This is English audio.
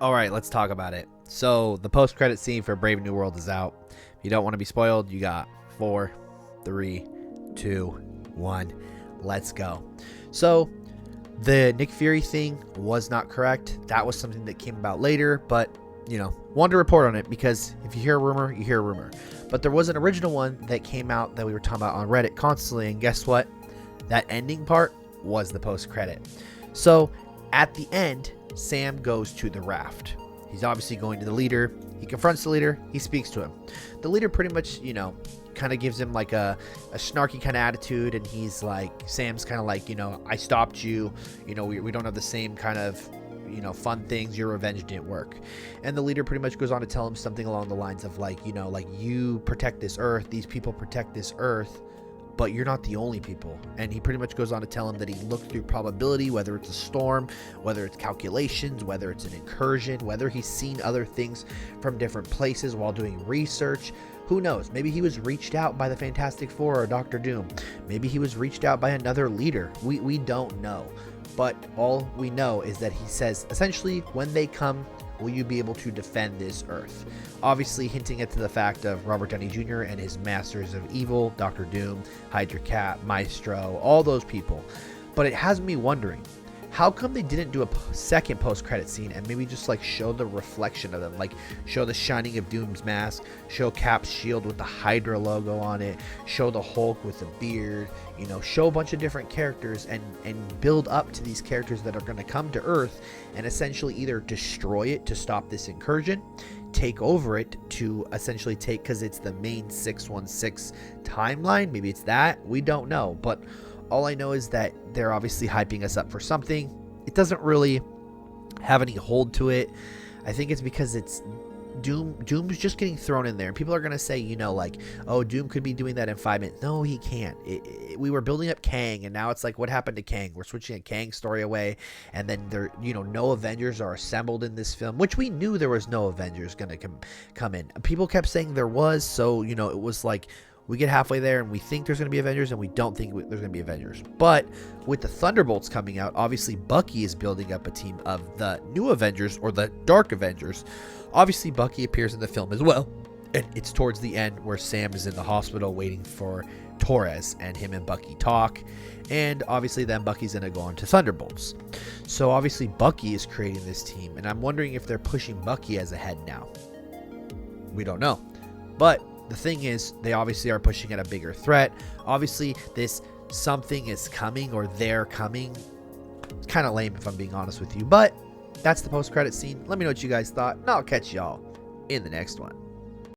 All right, let's talk about it. So the post-credit scene for Brave New World is out. If you don't want to be spoiled, you got 4, 3, 2, 1. Let's go. So the Nick Fury thing was not correct. That was something that came about later, but wanted to report on it because if you hear a rumor, you hear a rumor. But there was an original one that came out that we were talking about on Reddit constantly, and guess what? That ending part was the post-credit. So at the end, Sam goes to the raft. He's obviously going to the leader. He confronts the leader. He speaks to him. The leader pretty much, kind of gives him like a snarky kind of attitude, and he's like, Sam's kind of like, I stopped you. We don't have the same kind of, fun things. Your revenge didn't work. And the leader pretty much goes on to tell him something along the lines of like, you protect this earth. These people protect this earth, but you're not the only people. And he pretty much goes on to tell him that he looked through probability, whether it's a storm, whether it's calculations, whether it's an incursion, whether he's seen other things from different places while doing research. Who knows? Maybe he was reached out by the Fantastic Four or Doctor Doom. Maybe he was reached out by another leader. We don't know. But all we know is that he says, essentially, when they come, will you be able to defend this earth? Obviously hinting at the fact of Robert Downey Jr. and his Masters of Evil, Doctor Doom, Hydra Cat, Maestro, all those people. But it has me wondering, how come they didn't do a second post-credit scene and maybe just like show the reflection of them, like show the shining of Doom's mask, show Cap's shield with the Hydra logo on it, show the Hulk with the beard, show a bunch of different characters and build up to these characters that are going to come to Earth and essentially either destroy it to stop this incursion, take over it to essentially take, because it's the main 616 timeline, maybe it's that, we don't know. But all I know is that they're obviously hyping us up for something. It doesn't really have any hold to it. I think it's because it's Doom's just getting thrown in there. People are going to say, oh, Doom could be doing that in 5 minutes. No, he can't. We were building up Kang, and now it's like, what happened to Kang? We're switching a Kang story away, and then there, no Avengers are assembled in this film, which we knew there was no Avengers going to come in. People kept saying there was, so, it was like, we get halfway there and we think there's going to be Avengers and we don't think there's going to be Avengers. But with the Thunderbolts coming out, obviously Bucky is building up a team of the new Avengers or the Dark Avengers. Obviously Bucky appears in the film as well. And it's towards the end where Sam is in the hospital waiting for Torres, and him and Bucky talk. And obviously then Bucky's going to go on to Thunderbolts. So obviously Bucky is creating this team, and I'm wondering if they're pushing Bucky as a head now. We don't know. But the thing is, they obviously are pushing at a bigger threat. Obviously, this something is coming or they're coming. It's kind of lame if I'm being honest with you. But that's the post-credit scene. Let me know what you guys thought, and I'll catch y'all in the next one.